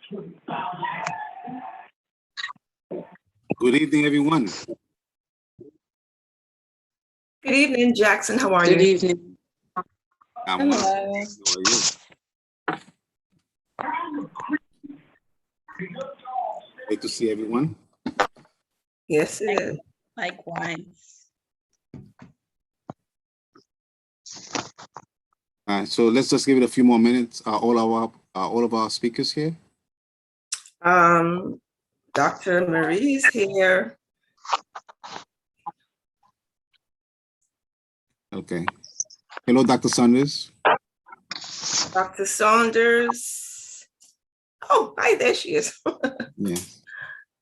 Good evening, everyone. Good evening, Jackson. How are you? Good evening. I'm well. Hello. How are you? Great to see everyone. Yes, it is. Likewise. So let's just give it a few more minutes. All of our speakers here. Dr. Marie's here. Okay. Hello, Dr. Saunders. Dr. Saunders. Oh, hi, there she is. Yeah.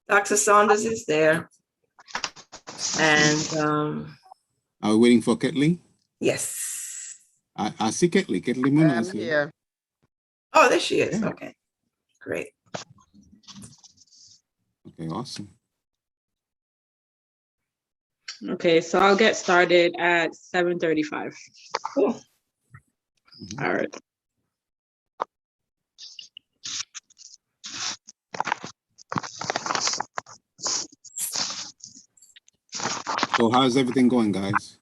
Dr. Saunders is there. And Are we waiting for Ketley? yes. I see Ketley. Ketley Muna is here. Oh, there she is. Yeah. Okay, great. Okay, awesome. Okay, so I'll get started at 7:35. Cool. All right. So how's everything going, guys?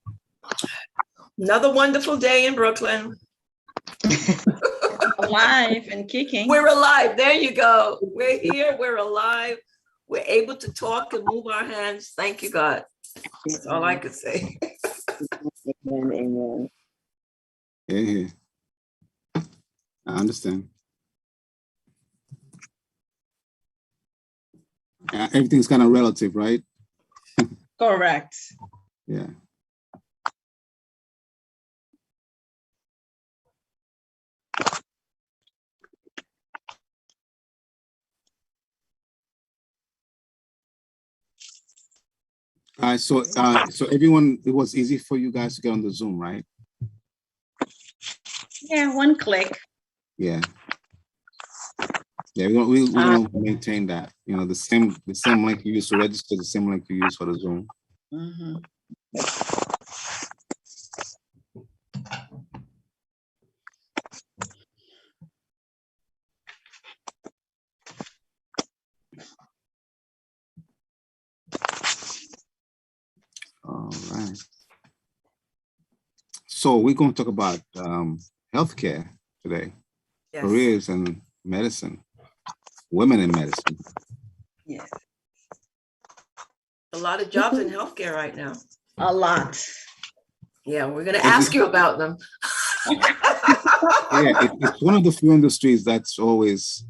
Another wonderful day in Brooklyn. Alive and kicking. We're alive. There you go. We're here. We're alive. We're able to talk and move our hands. Thank you, God. That's all I could say. Amen, amen. Yeah. I understand. Everything's kind of relative, right? Correct. Yeah. So everyone, it was easy for you guys to get on the Zoom, right? Yeah, one click. Yeah. Yeah, we want to maintain that. You know, the same link you use to register, the same link you use for the Zoom. Mm-hmm. All right. So we're going to talk about healthcare today, Yes. careers in medicine, women in medicine. Yes. A lot of jobs in healthcare right now. A lot. Yeah, we're going to ask you about them. Yeah, it's one of the few industries that's always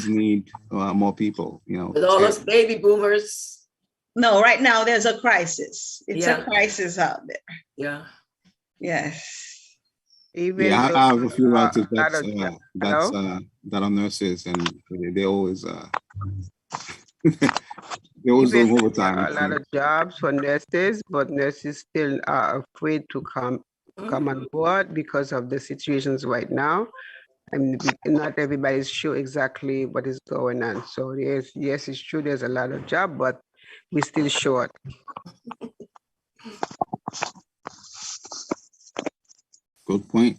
need more people, you know. With all those baby boomers. No, right now there's a crisis. It's Yeah. a crisis out there. Yeah. Yes. Even Yeah, I have a few relatives that are nurses, and they always they always doing overtime. a lot of jobs for nurses, but nurses still are afraid to come on board because of the situations right now. And not everybody's sure exactly what is going on. So yes, it's true. There's a lot of job, but we're still short. Good point.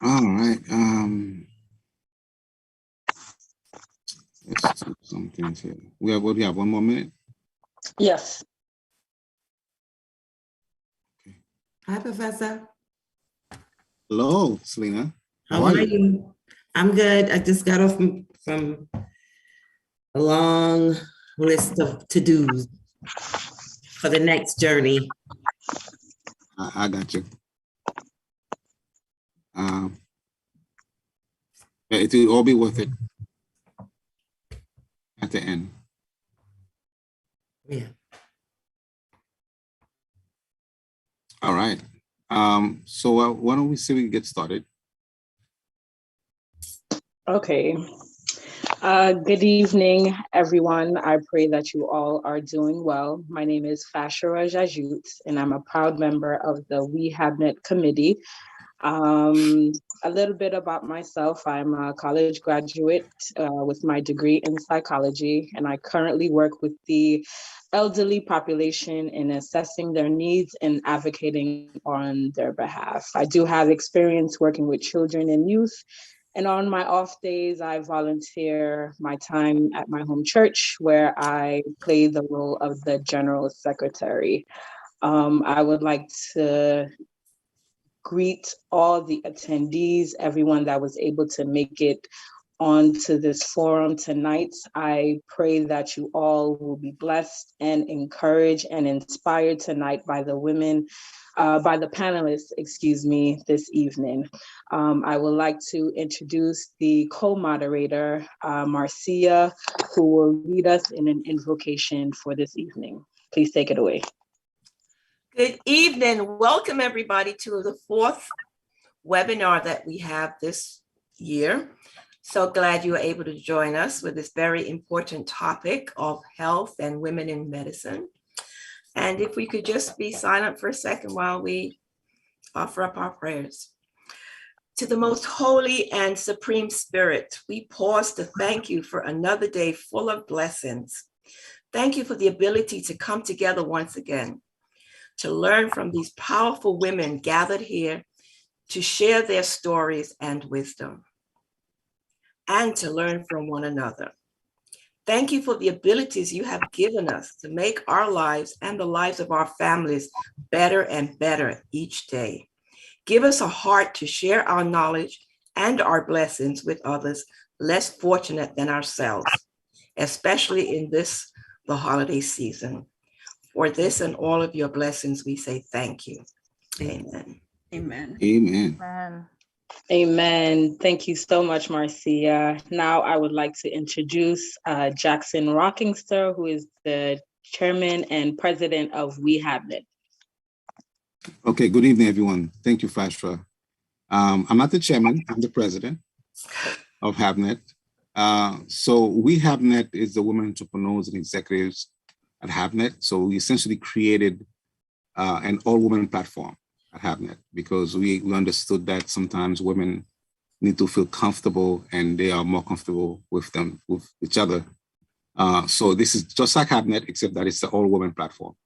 All right. Let's do some things here. We have 1 more minute. Yes. Hi, Professor. Hello, Selena. How are you? I'm good. I just got off from a long list of to-dos for the next journey. I got you. It will all be worth it at the end. Yeah. All right. So why don't we see we get started? Okay. Good evening, everyone. I pray that you all are doing well. My name is Fashara Jajut, and I'm a proud member of the HABNET committee. A little bit about myself. I'm a college graduate with my degree in psychology, and I currently work with the elderly population in assessing their needs and advocating on their behalf. I do have experience working with children and youth, And on my off days, I volunteer my time at my home church where I play the role of the general secretary. I would like to greet all the attendees, everyone that was able to make it onto this forum tonight. I pray that you all will be blessed and encouraged and inspired tonight by the panelists, this evening. I would like to introduce the co-moderator, Marcia, who will lead us in an invocation for this evening. Please take it away. Good evening. Welcome everybody to the 4th webinar that we have this year. So glad you were able to join us with this very important topic of health and women in medicine. And if we could just be silent for a second while we offer up our prayers. To the most holy and supreme spirit, we pause to thank you for another day full of blessings. Thank you for the ability to come together once again, to learn from these powerful women gathered here to share their stories and wisdom, and to learn from one another. Thank you for the abilities you have given us to make our lives and the lives of our families better and better each day. Give us a heart to share our knowledge and our blessings with others less fortunate than ourselves, especially in the holiday season. For this and all of your blessings, we say thank you. Amen. Amen. Amen. Amen. Amen. Thank you so much, Marcia. Now I would like to introduce Jackson Rockingster, who is the chairman and president of HABNET. Okay, good evening, everyone. Thank you, Fashra. I'm not the chairman, I'm the president of HABNET. So HABNET is the women entrepreneurs and executives at HABNET. So we essentially created an all-women platform at HABNET because we understood that sometimes women need to feel comfortable and they are more comfortable with each other. So this is just like HABNET, except that it's the all-women platform.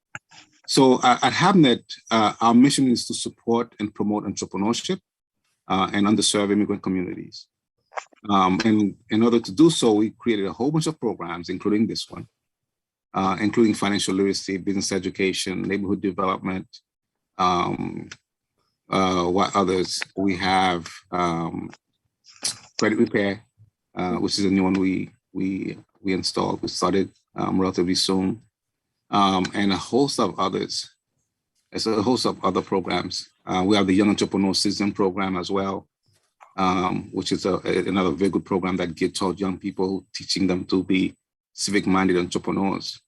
So at HABNET, our mission is to support and promote entrepreneurship and underserved immigrant communities. And in order to do so, we created a whole bunch of programs, including this one, including financial literacy, business education, neighborhood development. What others? We have credit repair, which is a new one we installed. We started relatively soon. And a host of others. It's a host of other programs. We have the Young Entrepreneur Citizen program as well, which is another very good program that geared toward young people, teaching them to be civic-minded entrepreneurs.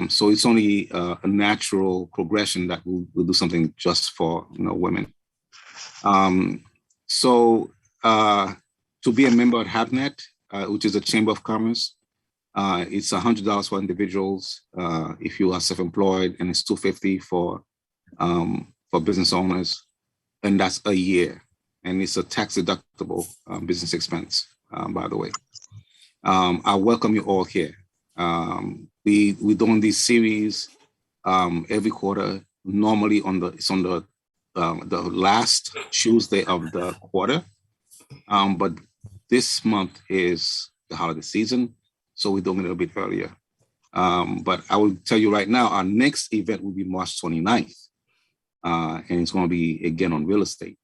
So it's only a natural progression that we'll do something just for women. So to be a member at HABNET, which is a Chamber of Commerce, it's $100 for individuals if you are self-employed, and it's $250 for business owners, and that's a year. And it's a tax-deductible business expense, by the way. I welcome you all here. We're doing these series every quarter. Normally it's on the last Tuesday of the quarter, but this month is the holiday season, so we're doing it a little bit earlier. But I will tell you right now, our next event will be March 29th, and it's going to be again on real estate.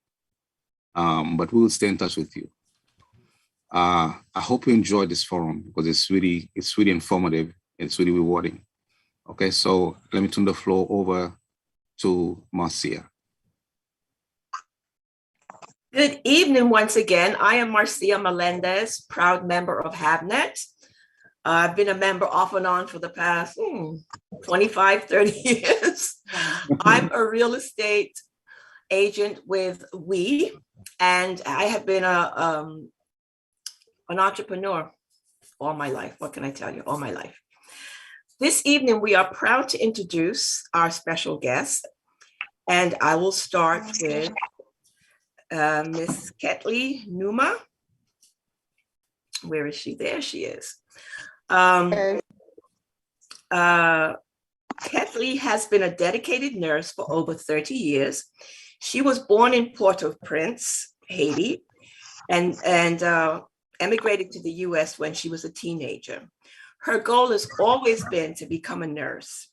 But we will stay in touch with you. I hope you enjoyed this forum because it's really informative. It's really rewarding. Okay, so let me turn the floor over to Marcia. Good evening once again. I am Marcia Melendez, proud member of HABNET. I've been a member off and on for the past 25, 30 years. I'm a real estate agent with and I have been an entrepreneur all my life. What can I tell you? All my life. This evening, we are proud to introduce our special guest, and I will start with Miss Ketley Numa. Where is she? There she is. Ketley has been a dedicated nurse for over 30 years. She was born in Port-au-Prince, Haiti, and emigrated to the US when she was a teenager. Her goal has always been to become a nurse,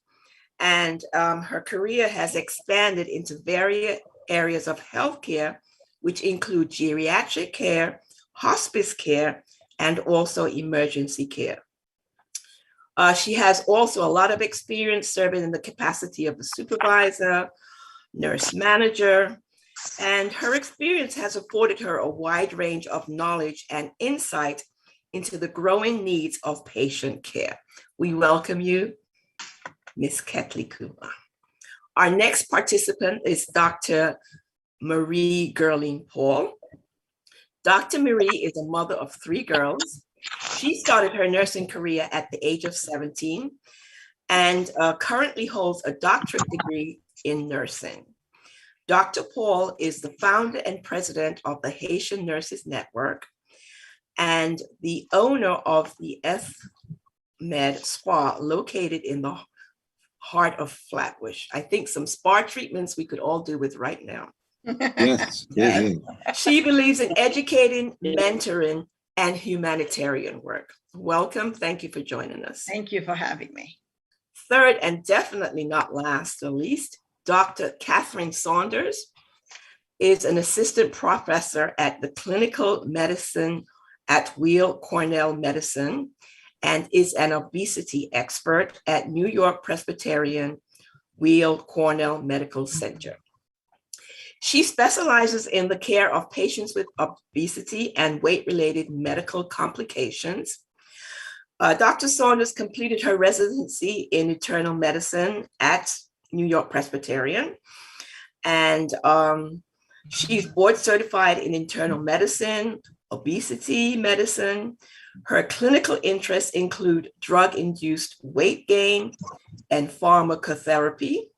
and her career has expanded into various areas of healthcare, which include geriatric care, hospice care, and also emergency care. She has also a lot of experience serving in the capacity of a supervisor, nurse manager, and her experience has afforded her a wide range of knowledge and insight into the growing needs of patient care. We welcome you, Ms. Ketley Kuma. Our next participant is Dr. Marie Gerling Paul. Dr. Marie is a mother of 3 girls. She started her nursing career at the age of 17 and currently holds a doctorate degree in nursing. Dr. Paul is the founder and president of the Haitian Nurses Network and the owner of the HABNET Spa located in the heart of Flatbush. I think some spa treatments we could all do with right now. Yes. Yeah. She believes in educating, mentoring, and humanitarian work. Welcome. Thank you for joining us. Thank you for having me. Third, and definitely not last or least, Dr. Catherine Saunders is an assistant professor at the clinical medicine at Weill Cornell Medicine and is an obesity expert at New York Presbyterian Weill Cornell Medical Center. She specializes in the care of patients with obesity and weight-related medical complications. Dr. Saunders completed her residency in internal medicine at New York Presbyterian, and she's board certified in internal medicine, obesity medicine. Her clinical interests include drug-induced weight gain and pharmacotherapy,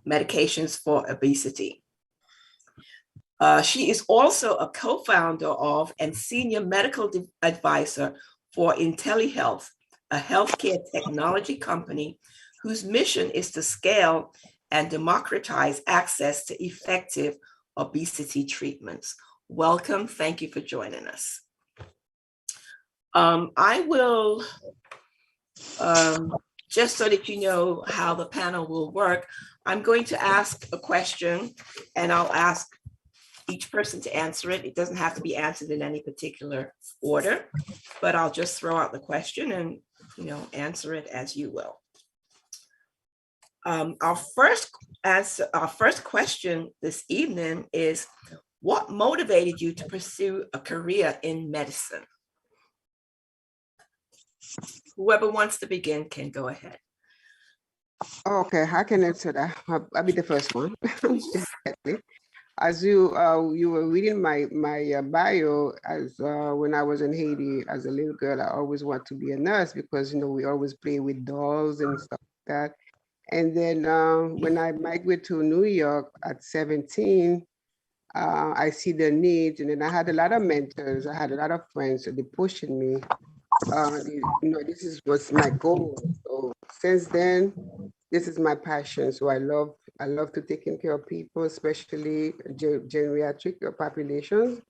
medications for obesity. She is also a co-founder of and senior medical advisor for IntelliHealth, a healthcare technology company whose mission is to scale and democratize access to effective obesity treatments. Welcome. Thank you for joining us. I will, just so that you know how the panel will work, I'm going to ask a question and I'll ask each person to answer it. It doesn't have to be answered in any particular order, but I'll just throw out the question and answer it as you will. Our first question this evening is, what motivated you to pursue a career in medicine? Whoever wants to begin can go ahead. Okay, I can answer that. I'll be the first one. As you were reading my bio, as when I was in Haiti as a little girl, I always wanted to be a nurse because we always play with dolls and stuff like that. And then when I migrated to New York at 17, I see the needs, and then I had a lot of mentors. I had a lot of friends, so they pushing me. This was my goal. So since then, this is my passion. So I love to taking care of people, especially geriatric populations.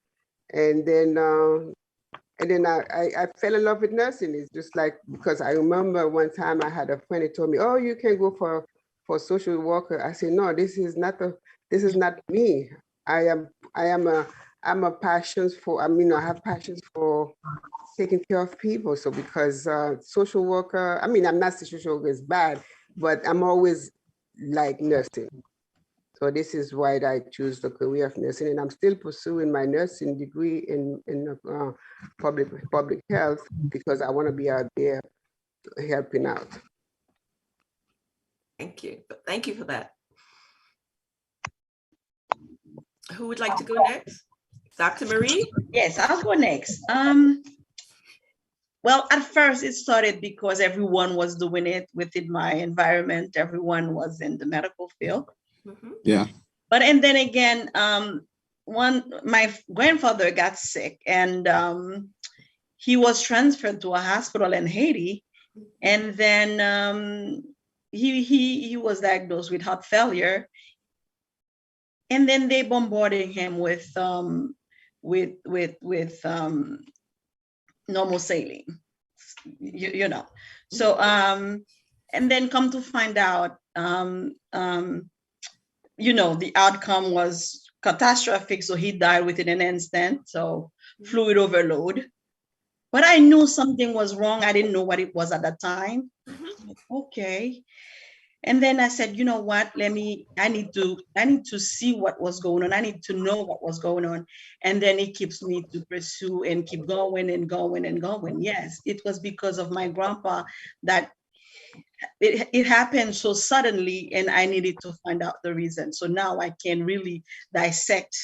And then I fell in love with nursing. It's just like, because I remember one time I had a friend who told me, "Oh, you can go for social worker." I said, "No, this is not me. I'm a passions for, I have passions for taking care of people." So because social worker, I'm not saying social worker is bad, but I'm always like nursing. So this is why I choose the career of nursing, and I'm still pursuing my nursing degree in public health because I want to be out there helping out. Thank you. Thank you for that. Who would like to go next? Dr. Marie? Yes, I'll go next. Well, at first it started because everyone was doing it within my environment. Everyone was in the medical field. Mm-hmm. Yeah. And then again, my grandfather got sick and he was transferred to a hospital in Haiti. And then he was diagnosed with heart failure. And then they bombarded him with with normal saline, you know. So and then come to find out, you know, the outcome was catastrophic. So he died within an instant. So fluid overload. But I knew something was wrong. I didn't know what it was at the time. Okay. And then I said, you know what, I need to see what was going on. I need to know what was going on. And then it keeps me to pursue and keep going and going and going. Yes, it was because of my grandpa that it happened so suddenly, and I needed to find out the reason. So now I can really dissect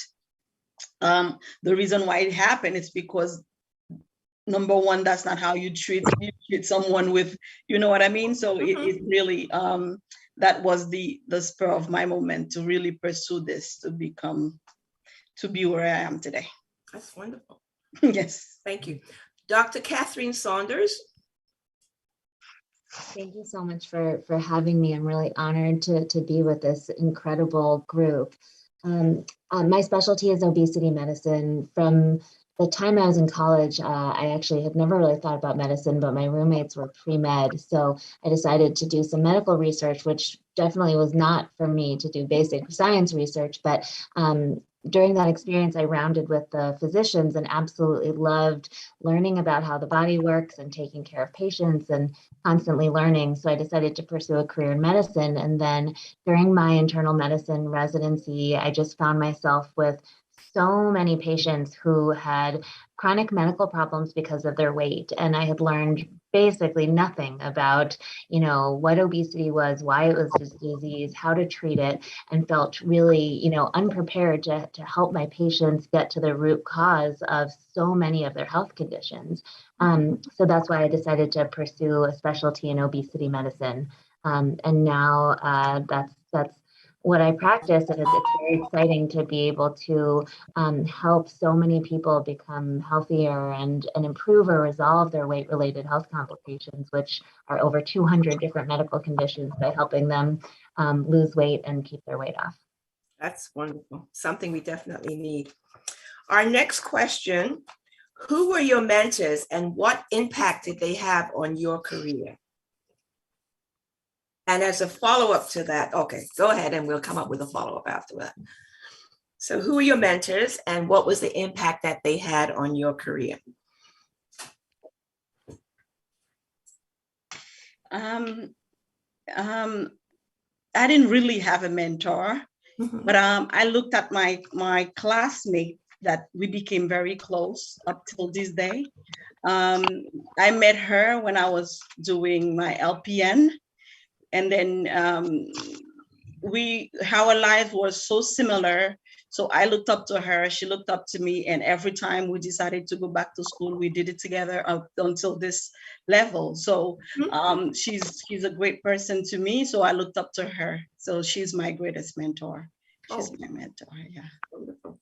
the reason why it happened. It's because, number one, that's not how you treat someone with, you know what I mean? So it really, that was the spur of my moment to really pursue this, to be where I am today. That's wonderful. Yes. Thank you. Dr. Catherine Saunders. Thank you so much for having me. I'm really honored to be with this incredible group. My specialty is obesity medicine. From the time I was in college, I actually had never really thought about medicine, but my roommates were pre-med. So I decided to do some medical research, which definitely was not for me to do basic science research. But during that experience, I rounded with the physicians and absolutely loved learning about how the body works and taking care of patients and constantly learning. So I decided to pursue a career in medicine. And then during my internal medicine residency, I just found myself with so many patients who had chronic medical problems because of their weight. And I had learned basically nothing about, you know, what obesity was, why it was a disease, how to treat it, and felt really, you know, unprepared to help my patients get to the root cause of so many of their health conditions. So that's why I decided to pursue a specialty in obesity medicine. And now that's what I practice, and it's very exciting to be able to help so many people become healthier and improve or resolve their weight-related health complications, which are over 200 different medical conditions, by helping them lose weight and keep their weight off. That's wonderful. Something we definitely need. Our next question: who were your mentors and what impact did they have on your career? And as a follow-up to that, okay, go ahead and we'll come up with a follow-up after that. So who were your mentors and what was the impact that they had on your career? I didn't really have a mentor, but I looked at my classmate that we became very close up till this day. I met her when I was doing my LPN. And then our life was so similar. So I looked up to her, she looked up to me, and every time we decided to go back to school, we did it together up until this level. So she's a great person to me. So I looked up to her. So she's my greatest mentor. She's my mentor, yeah. Wonderful.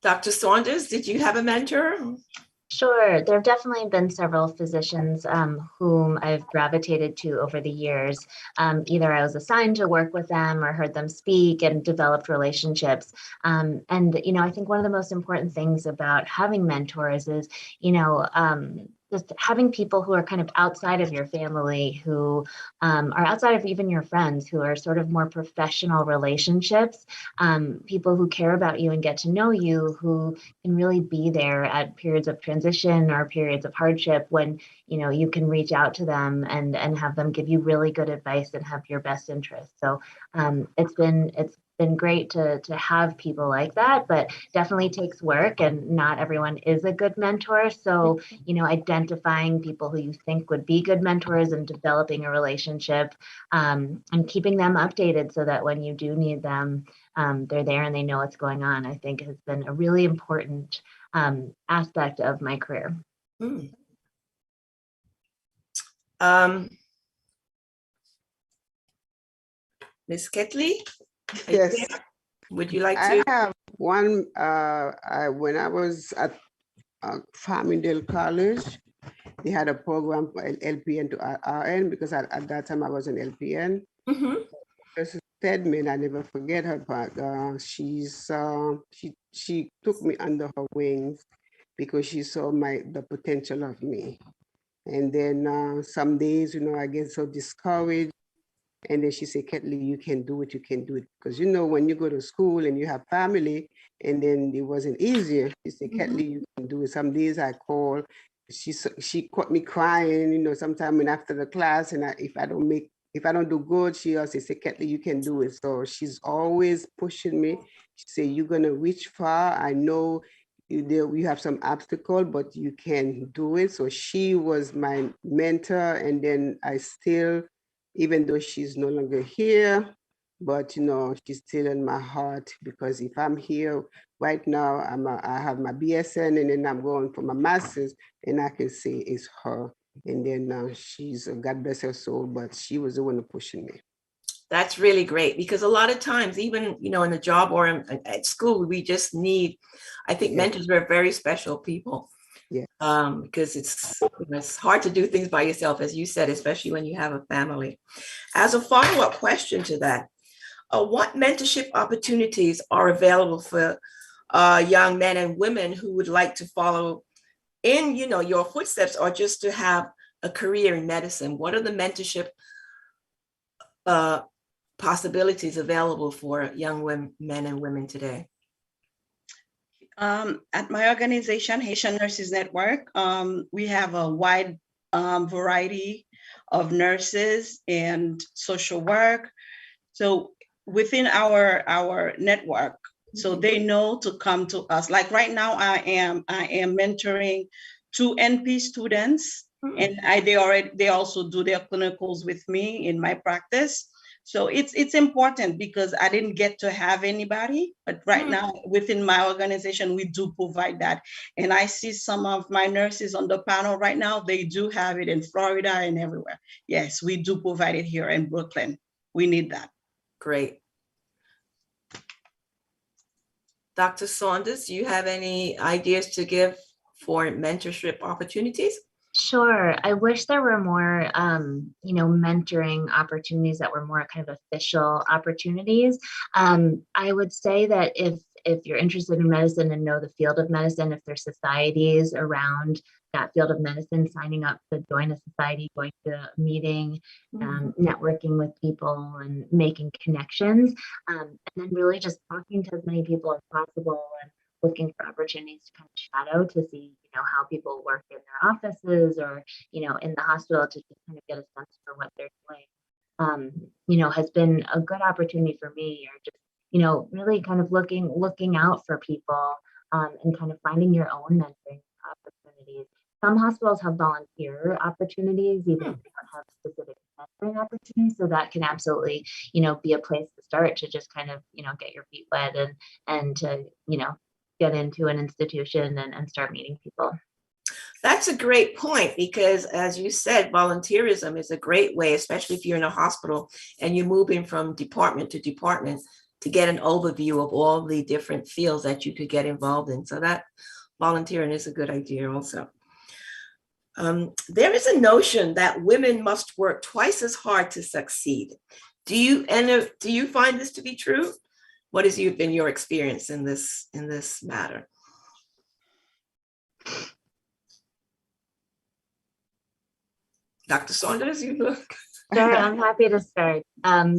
Dr. Saunders, did you have a mentor? Sure. There have definitely been several physicians whom I've gravitated to over the years. Either I was assigned to work with them or heard them speak and developed relationships. And, you know, I think one of the most important things about having mentors is, you know, just having people who are kind of outside of your family, who are outside of even your friends, who are sort of more professional relationships, people who care about you and get to know you, who can really be there at periods of transition or periods of hardship when, you know, you can reach out to them and have them give you really good advice and have your best interests. So it's been great to have people like that, but definitely takes work, and not everyone is a good mentor. So, you know, identifying people who you think would be good mentors and developing a relationship and keeping them updated so that when you do need them, they're there and they know what's going on, I think has been a really important aspect of my career. Ms. Ketley? Yes. Would you like to? I have one, when I was at Farmingdale College, they had a program for LPN to RN, because at that time I was an LPN. Just Stedman, I never forget her, but she took me under her wings because she saw the potential of me. And then some days, you know, I get so discouraged. And then she said, Ketley, you can do it, you can do it. Because, you know, when you go to school and you have family, and then it wasn't easier. She said, Ketley, you can do it. Some days I call, she caught me crying, you know, sometime when after the class, and if I don't do good, she also say, Ketley, you can do it. So she's always pushing me. She say, you're gonna reach far. I know you have some obstacle, but you can do it. So she was my mentor, and then I still, even though she's no longer here, but you know, she's still in my heart, because if I'm here right now, I have my BSN, and then I'm going for my master's, and I can say it's her. And then she's, God bless her soul, but she was the one pushing me. That's really great, because a lot of times, even, you know, in a job or at school, we just need, I think mentors are very special people. Yeah. Because it's hard to do things by yourself, as you said, especially when you have a family. As a follow-up question to that, what mentorship opportunities are available for young men and women who would like to follow in, you know, your footsteps, or just to have a career in medicine? What are the mentorship possibilities available for young men and women today? At my organization, Haitian Nurses Network, we have a wide variety of nurses and social work. So within our network, so they know to come to us. Like right now, I am mentoring 2 NP students, and they also do their clinicals with me in my practice. So it's important, because I didn't get to have anybody, but right now within my organization, we do provide that. And I see some of my nurses on the panel right now, they do have it in Florida and everywhere. Yes, we do provide it here in Brooklyn. We need that. Great. Dr. Saunders, do you have any ideas to give for mentorship opportunities? Sure. I wish there were more, mentoring opportunities that were more kind of official opportunities. I would say that if you're interested in medicine and know the field of medicine, if there's societies around that field of medicine, signing up to join a society, going to a meeting, networking with people and making connections, and then really just talking to as many people as possible and looking for opportunities to kind of shadow to see, how people work in their offices or, in the hospital, to just kind of get a sense for what they're doing, has been a good opportunity for me, or just, really kind of looking out for people and kind of finding your own mentoring opportunities. Some hospitals have volunteer opportunities, even if they don't have specific mentoring opportunities. So that can absolutely, be a place to start, to just kind of, get your feet wet and to, get into an institution and start meeting people. That's a great point, because as you said, volunteerism is a great way, especially if you're in a hospital and you're moving from department to department, to get an overview of all the different fields that you could get involved in. So that volunteering is a good idea also. There is a notion that women must work twice as hard to succeed. Do you find this to be true? What has been your experience in this matter? Dr. Saunders, you look. Sure, I'm happy to start.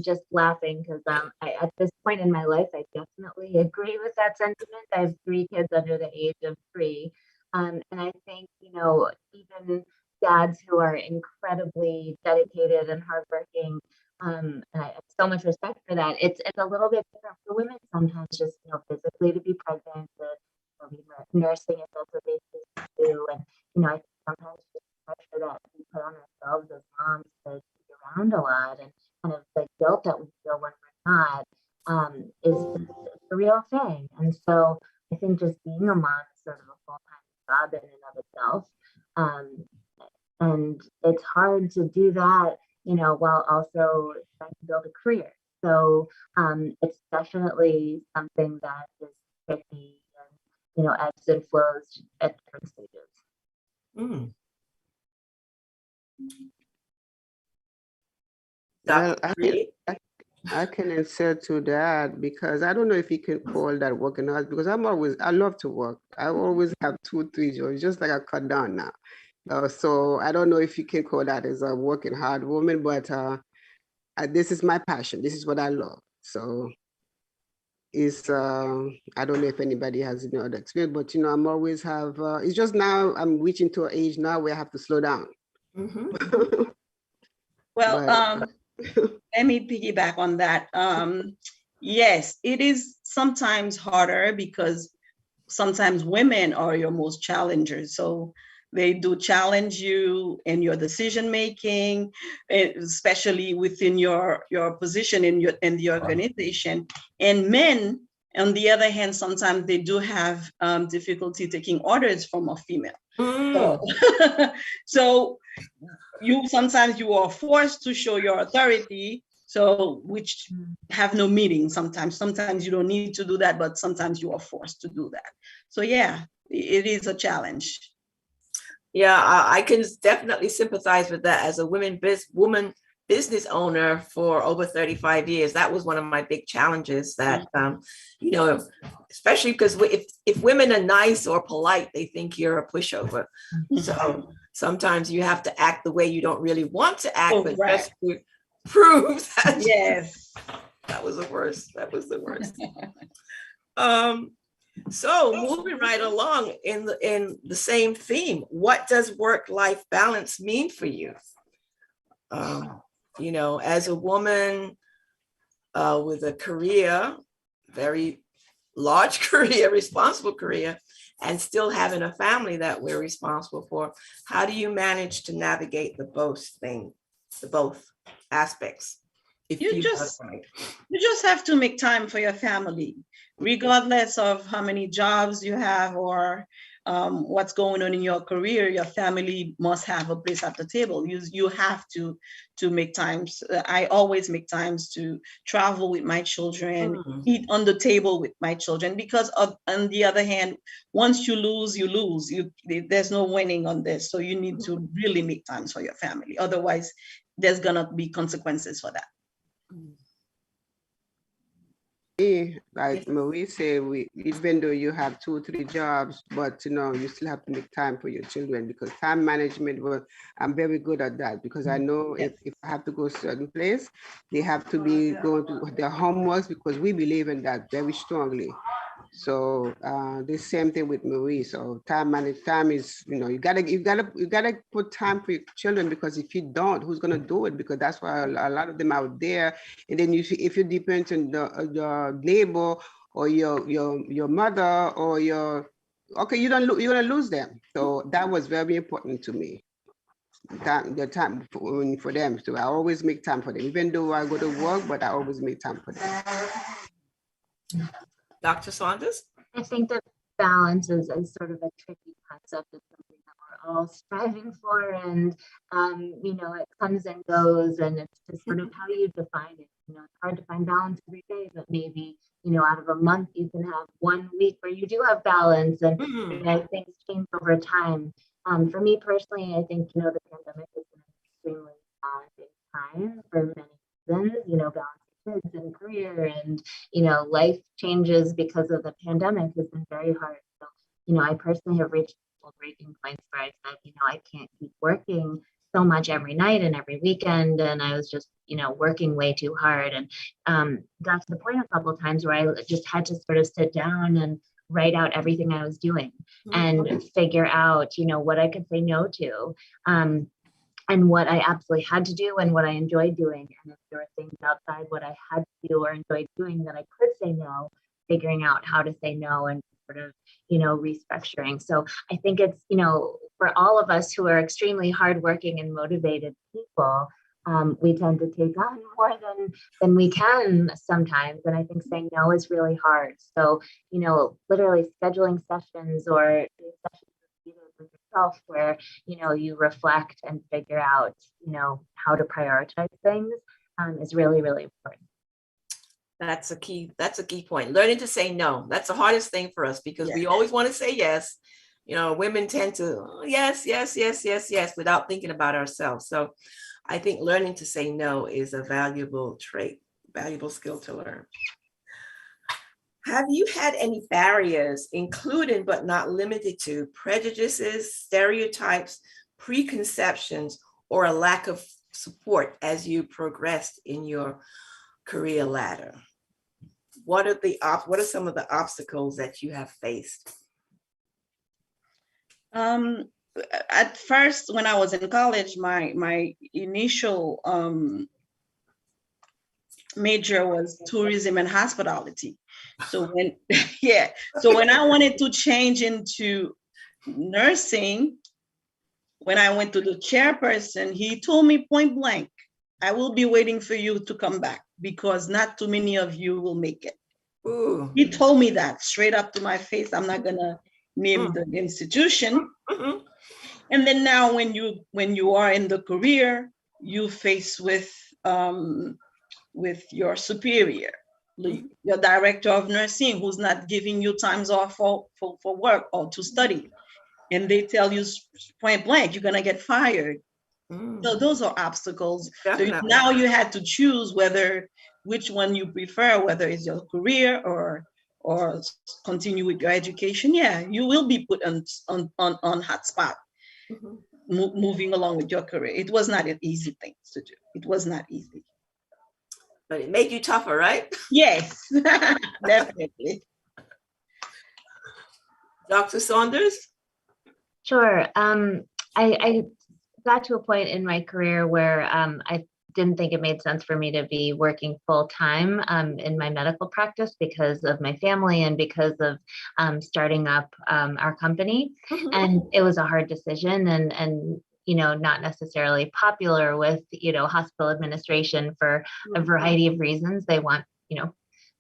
Just laughing because at this point in my life, I definitely agree with that sentiment. I have 3 kids under the age of 3. And I think, even dads who are incredibly dedicated and hardworking, and I have so much respect for that. It's a little bit different for women sometimes, just, physically to be pregnant, nursing is also basically do. And, I think sometimes just pressure that we put on ourselves as moms to be around a lot, and kind of the guilt that we feel when we're not, is a real thing. And so I think just being a mom is sort of a full-time job in and of itself. And it's hard to do that, while also trying to build a career. So it's definitely something that is tricky and, ebbs and flows at different stages. Well, I can answer to that because I don't know if you can call that working hard because I love to work. I always have 2, 3 jobs, just like I cut down now. So I don't know if you can call that as a working hard woman, but this is my passion. This is what I love. So it's I don't know if anybody has any other experience, but I'm always have. It's just now I'm reaching to an age now where I have to slow down. Mhm. Well, But- let me piggyback on that. Yes, it is sometimes harder because sometimes women are your most challengers. So they do challenge you in your decision making, especially within your position in the organization. And men, on the other hand, sometimes they do have difficulty taking orders from a female. Mm. So sometimes you are forced to show your authority, so which have no meaning sometimes. Sometimes you don't need to do that, but sometimes you are forced to do that. So yeah, it is a challenge. Yeah, I can definitely sympathize with that. As a woman business owner for over 35 years, that was one of my big challenges that, especially because if women are nice or polite, they think you're a pushover. So sometimes you have to act the way you don't really want to act, but right. just to prove that. Yes. That was the worst. That was the worst. So moving right along in the same theme, what does work-life balance mean for you? As a woman with a career, very large career, responsible career, and still having a family that we're responsible for, how do you manage to navigate the both aspects? You just have to make time for your family, regardless of how many jobs you have or what's going on in your career. Your family must have a place at the table. You have to make times. I always make times to travel with my children, eat on the table with my children, because on the other hand, once you lose, you lose. There's no winning on this. So you need to really make times for your family. Otherwise, there's gonna be consequences for that. Like Marie said, even though you have 2, 3 jobs, but you still have to make time for your children because time management. I'm very good at that because I know if I have to go to a certain place, they have to be going to their homeworks because we believe in that very strongly. So the same thing with Marie. So time is, you gotta put time for your children because if you don't, who's gonna do it? Because that's why a lot of them out there. And then if you depend on your neighbor or your mother or you're gonna lose them. So that was very important to me. The time for them. So I always make time for them, even though I go to work, but I always make time for them. Dr. Saunders? I think that balance is sort of a tricky concept. It's something that we're all striving for, and it comes and goes, and it's just sort of how you define it. It's hard to find balance every day, but maybe out of a month you can have 1 week where you do have balance, and things change over time. For me personally, I think the pandemic has been an extremely challenging time for many reasons. Balance kids and career and life changes because of the pandemic has been very hard. So I personally have reached breaking points where I said I can't keep working so much every night and every weekend, and I was just working way too hard, and got to the point a couple of times where I just had to sort of sit down and write out everything I was doing and figure out what I could say no to, and what I absolutely had to do and what I enjoyed doing. And if there were things outside what I had to do or enjoyed doing that I could say no, figuring out how to say no and sort of, restructuring. So I think it's, for all of us who are extremely hardworking and motivated people, we tend to take on more than we can sometimes. And I think saying no is really hard. So, literally scheduling sessions or doing sessions with yourself where you reflect and figure out how to prioritize things is really, really important. That's a key point. Learning to say no. That's the hardest thing for us because we always want to say yes. Women tend to yes without thinking about ourselves. So I think learning to say no is a valuable trait. valuable skill to learn. Have you had any barriers, including but not limited to prejudices, stereotypes, preconceptions, or a lack of support as you progressed in your career ladder? What are some of the obstacles that you have faced? At first, when I was in college, my initial major was tourism and hospitality. So when, yeah, so when I wanted to change into nursing, when I went to the chairperson, he told me point blank, I will be waiting for you to come back because not too many of you will make it. Ooh. He told me that straight up to my face. I'm not gonna name the institution. Mhm. And then now when you are in the career, you face with your superior, your director of nursing, who's not giving you times off for work or to study. And they tell you point blank, you're gonna get fired. So those are obstacles. Definitely. So now you had to choose which one you prefer, whether it's your career or continue with your education. Yeah, you will be put on hot spot, moving along with your career. It was not an easy thing to do. It was not easy. But it made you tougher, right? Yes, definitely. Dr. Saunders? Sure. I got to a point in my career where I didn't think it made sense for me to be working full time in my medical practice because of my family and because of starting up our company. And it was a hard decision and not necessarily popular with, hospital administration for a variety of reasons. They want,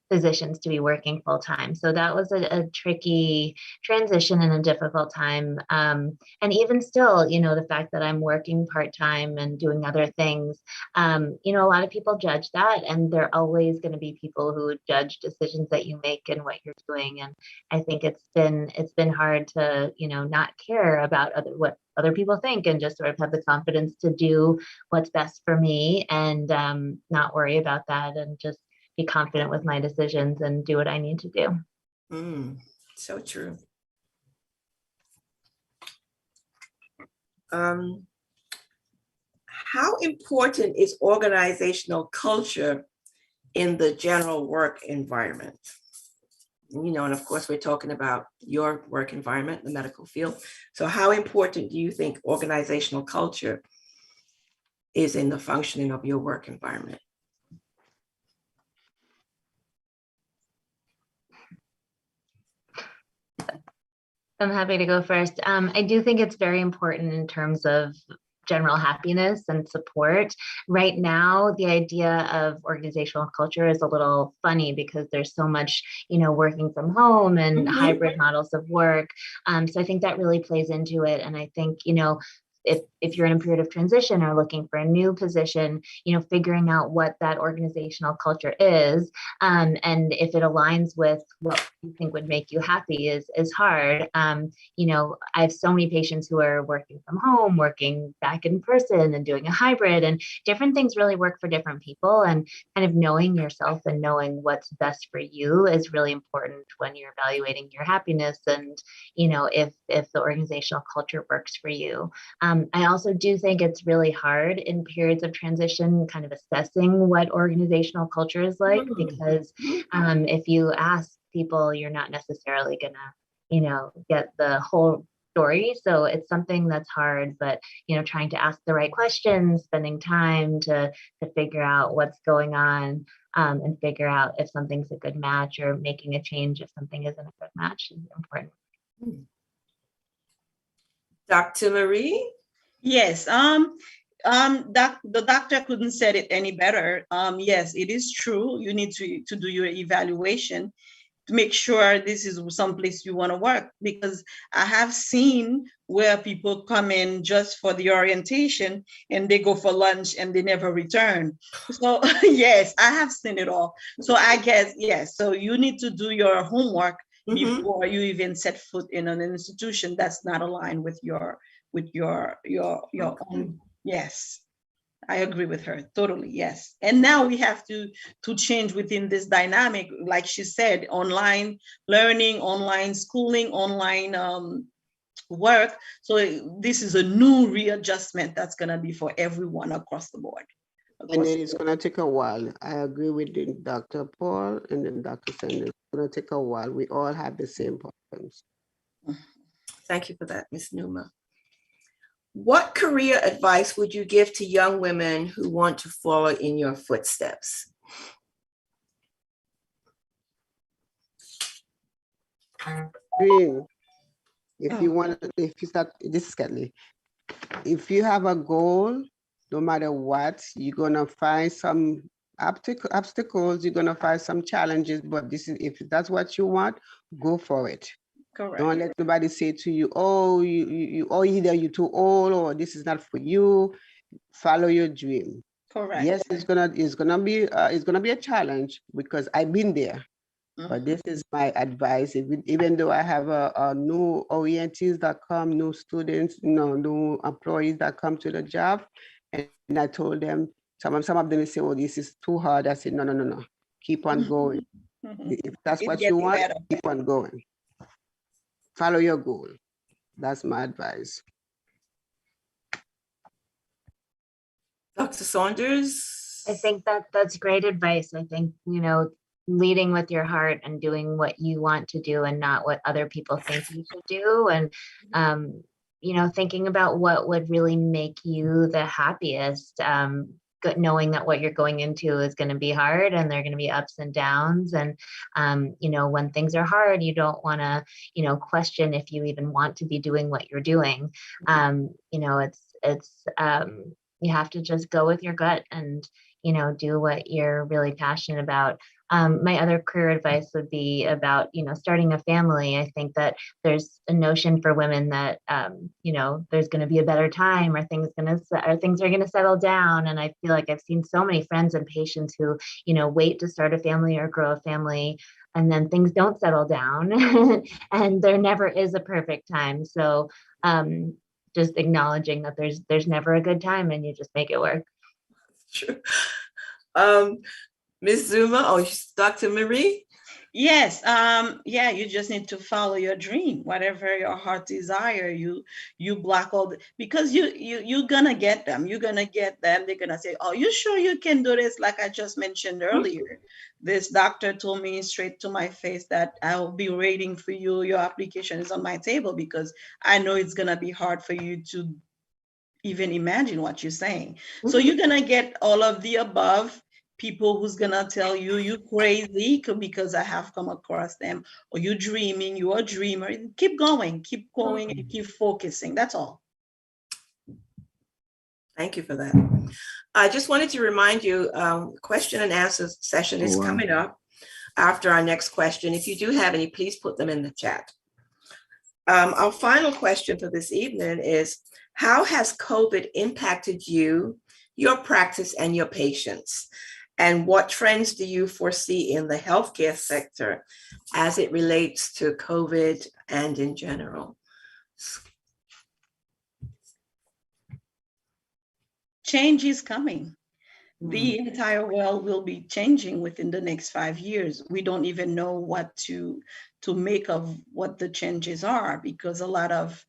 physicians to be working full time. So that was a tricky transition and a difficult time. And even still, the fact that I'm working part-time and doing other things, a lot of people judge that, and there are always going to be people who judge decisions that you make and what you're doing. And I think it's been hard to, not care about what other people think and just sort of have the confidence to do what's best for me and not worry about that and just be confident with my decisions and do what I need to do. So true. How important is organizational culture in the general work environment? And of course, we're talking about your work environment, the medical field. So how important do you think organizational culture is in the functioning of your work environment? I'm happy to go first. I do think it's very important in terms of general happiness and support. Right now, the idea of organizational culture is a little funny because there's so much, working from home and hybrid models of work. So I think that really plays into it. And I think, if you're in a period of transition or looking for a new position, figuring out what that organizational culture is, and if it aligns with what you think would make you happy is hard. I have so many patients who are working from home, working back in person and doing a hybrid, and different things really work for different people, and kind of knowing yourself and knowing what's best for you is really important when you're evaluating your happiness and, if the organizational culture works for you. I also do think it's really hard in periods of transition, kind of assessing what organizational culture is like, because if you ask people, you're not necessarily gonna, get the whole story. So it's something that's hard, but, trying to ask the right questions, spending time to figure out what's going on, and figure out if something's a good match or making a change if something isn't a good match is important. Dr. Marie? Yes, the doctor couldn't said it any better. Yes, it is true. You need to do your evaluation to make sure this is someplace you want to work, because I have seen where people come in just for the orientation and they go for lunch and they never return. So yes, I have seen it all. So I guess, yes, so you need to do your homework before you even set foot in an institution that's not aligned with your own. Yes. I agree with her totally. Yes. And now we have to change within this dynamic, like she said, online learning, online schooling, online work. So this is a new readjustment that's going to be for everyone across the board. And then it's going to take a while. I agree with Dr. Paul and then Dr. Sanders. It's going to take a while. We all have the same problems. Thank you for that, Ms. Numa. What career advice would you give to young women who want to follow in your footsteps? Dream. If you want, if you start, this is Kelly. If you have a goal, no matter what, you're gonna find some obstacles, you're gonna find some challenges, but this is, if that's what you want, go for it. Correct. Don't let nobody say to you, oh, either you're too old or this is not for you. Follow your dream. Correct. Yes, it's gonna be a challenge because I've been there. But this is my advice. Even though I have a new orientees that come, new students, new employees that come to the job, and I told them, some of them say, "Oh, this is too hard." I said, "No. Keep on going. If that's what you want, keep on going. Follow your goal." That's my advice. Dr. Saunders? I think that's great advice. I think, leading with your heart and doing what you want to do and not what other people think you should do. And, thinking about what would really make you the happiest, knowing that what you're going into is going to be hard and there are going to be ups and downs. And, when things are hard, you don't want to, question if you even want to be doing what you're doing. You have to just go with your gut and, do what you're really passionate about. My other career advice would be about, starting a family. I think that there's a notion for women that, there's going to be a better time or things are going to settle down. And I feel like I've seen so many friends and patients who, wait to start a family or grow a family, and then things don't settle down and there never is a perfect time. So just acknowledging that there's never a good time and you just make it work. True. Ms. Zuma, Dr. Marie? Yes, you just need to follow your dream, whatever your heart desire, you block all because you're gonna get them. You're gonna get them. They're gonna say, "Oh, you sure you can do this?" Like I just mentioned earlier, this doctor told me straight to my face that I will be waiting for you. Your application is on my table because I know it's gonna be hard for you to even imagine what you're saying. So you're gonna get all of the above. People who's gonna tell you crazy because I have come across them, or you dreaming, you're a dreamer. Keep going, and keep focusing. That's all. Thank you for that. I just wanted to remind you, question and answer session is coming up after our next question. If you do have any, please put them in the chat. Our final question for this evening is, how has COVID impacted you, your practice, and your patients? And what trends do you foresee in the healthcare sector as it relates to COVID and in general? Change is coming. The entire world will be changing within the next 5 years. We don't even know what to make of what the changes are, because a lot of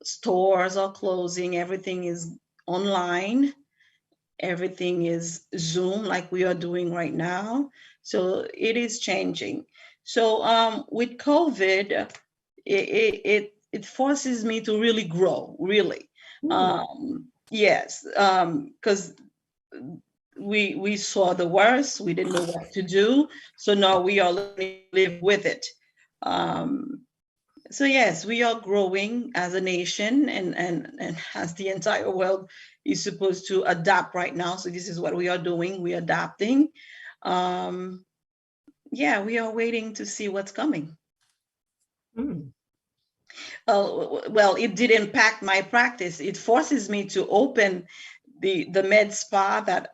stores are closing, everything is online. Everything is Zoom like we are doing right now. So it is changing. So with COVID, it forces me to really grow, really. Yes, because we saw the worst, we didn't know what to do. So now we are learning to live with it. So yes, we are growing as a nation and as the entire world is supposed to adapt right now. So this is what we are doing. We're adapting. We are waiting to see what's coming. Well, it did impact my practice. It forces me to open the med spa that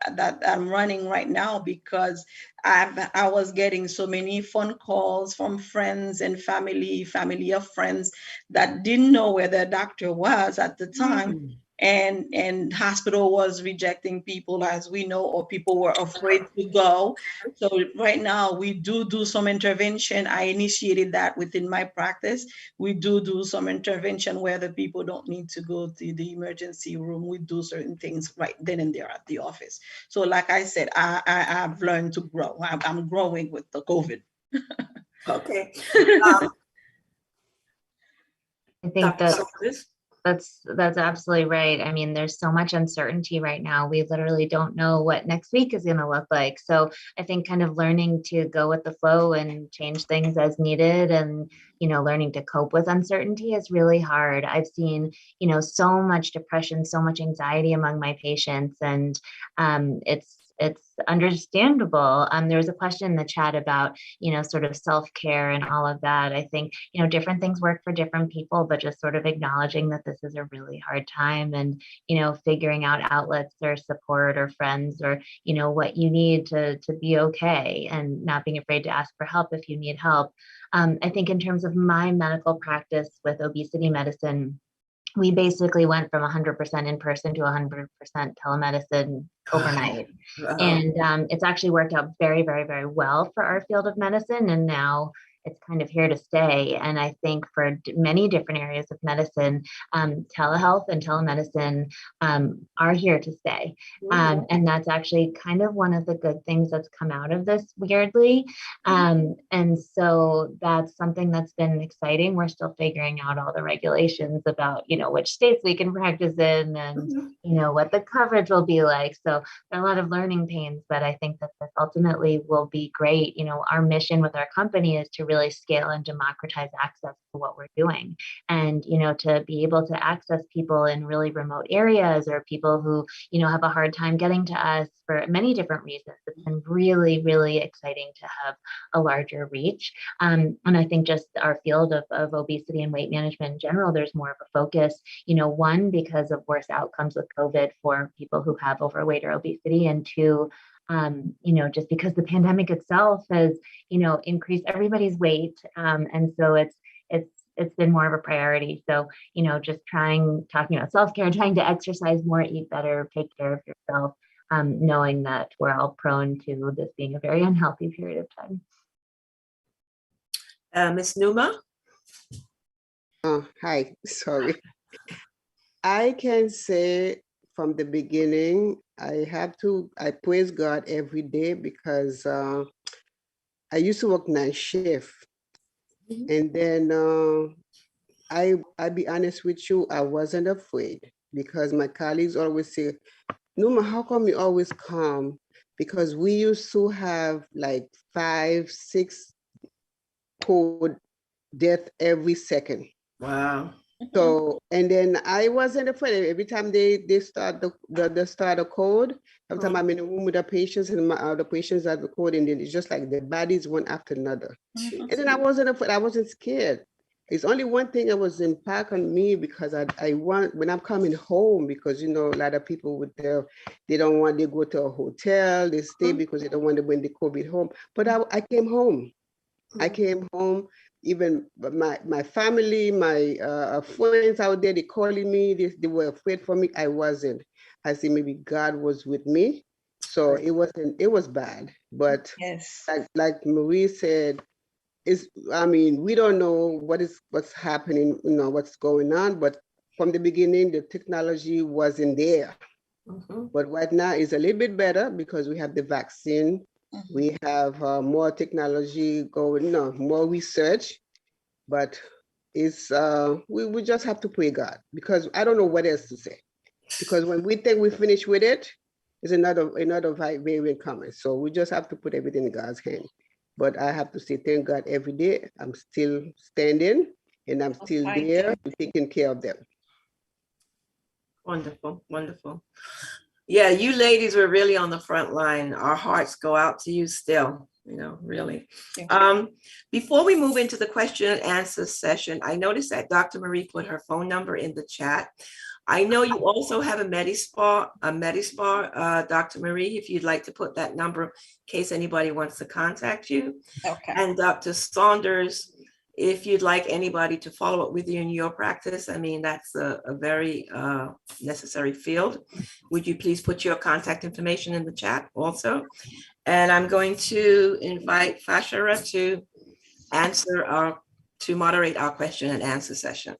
I'm running right now, because I was getting so many phone calls from friends and family of friends that didn't know where their doctor was at the time. and hospital was rejecting people, as we know, or people were afraid to go. So right now we do some intervention. I initiated that within my practice. We do some intervention where the people don't need to go to the emergency room. We do certain things right then and there at the office. So like I said, I've learned to grow. I'm growing with the COVID. Okay. I think Dr. Saunders? that's absolutely right. I mean, there's so much uncertainty right now. We literally don't know what next week is going to look like. So I think kind of learning to go with the flow and change things as needed, and, you know, learning to cope with uncertainty is really hard. I've seen, you know, so much depression, so much anxiety among my patients, and it's understandable. There was a question in the chat about, you know, sort of self-care and all of that. I think, you know, different things work for different people, but just sort of acknowledging that this is a really hard time, and, you know, figuring out outlets or support or friends, or, you know, what you need to be okay, and not being afraid to ask for help if you need help. I think in terms of my medical practice with obesity medicine, we basically went from 100% in person to 100% telemedicine overnight. And it's actually worked out very, very, very well for our field of medicine. And now it's kind of here to stay. And I think for many different areas of medicine, telehealth and telemedicine are here to stay. And that's actually kind of one of the good things that's come out of this, weirdly. And so that's something that's been exciting. We're still figuring out all the regulations about, you know, which states we can practice in, and, you know, what the coverage will be like. So there are a lot of learning pains, but I think that this ultimately will be great. You know, our mission with our company is to really scale and democratize access to what we're doing. And, you know, to be able to access people in really remote areas, or people who, you know, have a hard time getting to us for many different reasons. It's been really, really exciting to have a larger reach. And I think just our field of obesity and weight management in general, there's more of a focus, you know, one, because of worse outcomes with COVID for people who have overweight or obesity, and two, you know, just because the pandemic itself has, you know, increased everybody's weight. And so it's been more of a priority. So, you know, just talking about self-care, trying to exercise more, eat better, take care of yourself, knowing that we're all prone to this being a very unhealthy period of time. Ms. Numa? Oh, hi, sorry. I can say from the beginning, I praise God every day, because I used to work night shift. And then I'll be honest with you, I wasn't afraid, because my colleagues always say, Numa, how come you always come? Because we used to have like 5, 6 code death every second. Wow. So, and then I wasn't afraid. Every time they start the code, sometimes I'm in a room with the patients, and the patients are the code, and then it's just like the bodies one after another. And then I wasn't afraid. I wasn't scared. It's only one thing that was impact on me, because I want, when I'm coming home, because, you know, a lot of people they don't want to go to a hotel, they stay because they don't want to bring the COVID home. But I came home. I came home. Even my family, my friends out there, they calling me, they were afraid for me. I wasn't. I said, maybe God was with me. So it was bad. But Yes. like Marie said, we don't know what's happening, you know, what's going on, but from the beginning, the technology wasn't there. But right now it's a little bit better, because we have the vaccine. We have more technology going, more research, but it's we just have to pray God, because I don't know what else to say. Because when we think we finish with it, is another variant coming. So we just have to put everything in God's hand. But I have to say, thank God every day. I'm still standing, and I'm still there, taking care of them. Wonderful, wonderful. Yeah, you ladies were really on the front line. Our hearts go out to you still, you know, really. Before we move into the question and answer session, I noticed that Dr. Marie put her phone number in the chat. I know you also have a Medispa, Dr. Marie, if you'd like to put that number in case anybody wants to contact you. Okay. And Dr. Saunders, if you'd like anybody to follow up with you in your practice, I mean, that's a very necessary field. Would you please put your contact information in the chat also? And I'm going to invite Fashara to moderate our question and answer session.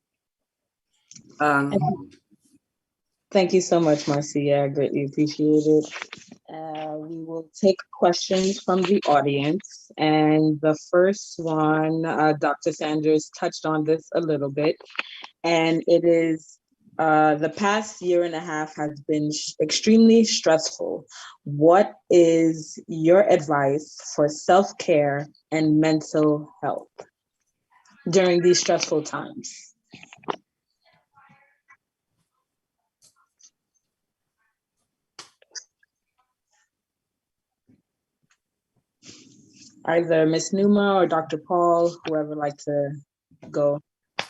Thank you so much, Marcia. I greatly appreciate it. We will take questions from the audience. And the first one, Dr. Sanders touched on this a little bit, and it is, the past year and a half has been extremely stressful. What is your advice for self-care and mental health during these stressful times? Either Ms. Numa or Dr. Paul, whoever would like to go.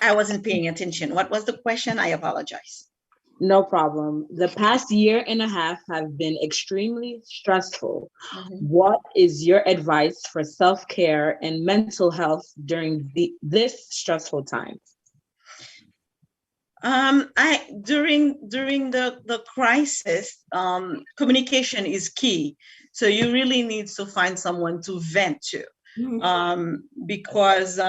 I wasn't paying attention. What was the question? I apologize. No problem. The past year and a half have been extremely stressful. What is your advice for self-care and mental health during this stressful time? During the crisis, communication is key. So you really need to find someone to vent to, because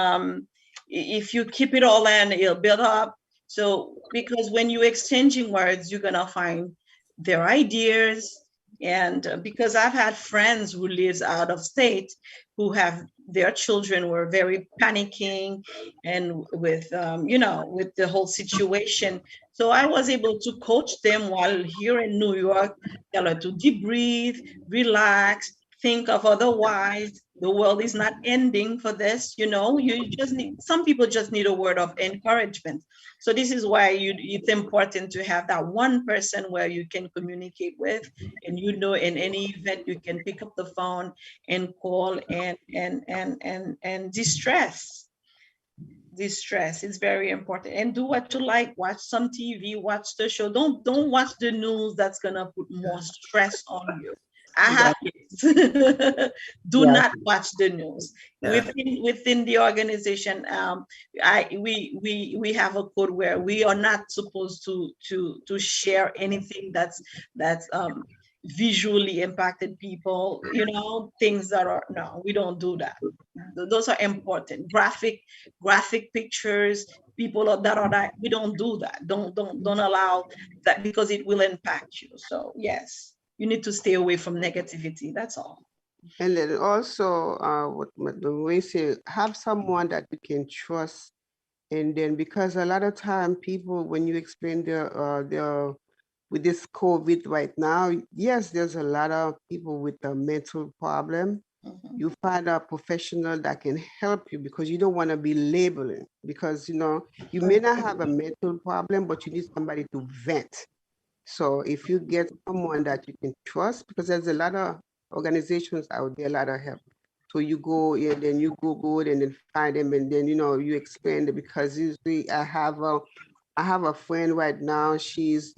if you keep it all in, it'll build up. So because when you're exchanging words, you're gonna find their ideas. And because I've had friends who lives out of state who have their children were very panicking and with, with the whole situation. So I was able to coach them while here in New York, tell her to deep breathe, relax, think of otherwise. The world is not ending for this, you just need, some people just need a word of encouragement. So this is why it's important to have that one person where you can communicate with, and in any event, you can pick up the phone and call and distress. Distress is very important, and do what you like. Watch some TV, watch the show. Don't watch the news. That's gonna put more stress on you. I have kids. Do not watch the news. Within the organization, we have a code where we are not supposed to share anything that's visually impacted people, things that are, no, we don't do that. Those are important. Graphic pictures, people that we don't do that. Don't allow that, because it will impact you. So yes, you need to stay away from negativity. That's all. And then also, what we say, have someone that you can trust. And then, because a lot of time people, when you explain with this COVID right now, yes, there's a lot of people with a mental problem. You find a professional that can help you, because you don't want to be labeling, because you may not have a mental problem, but you need somebody to vent. So if you get someone that you can trust, because there's a lot of organizations out there, a lot of help. So you go and then you Google it and then find them, and then you explain it. Because usually I have a friend right now. She's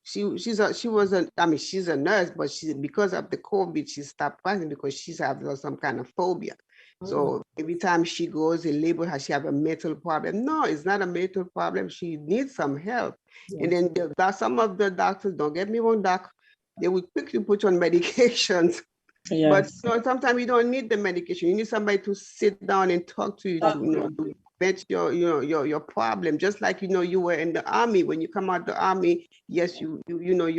she's a nurse, but because of the COVID, she stopped practicing because she's have some kind of phobia. So every time she goes, they label her, she have a mental problem. No, it's not a mental problem. She needs some help. And then some of the doctors, don't get me wrong, doc, they will quickly put you on medications. But sometimes you don't need the medication. You need somebody to sit down and talk to you, to vent your problem. Just like you were in the army. When you come out the army, yes, you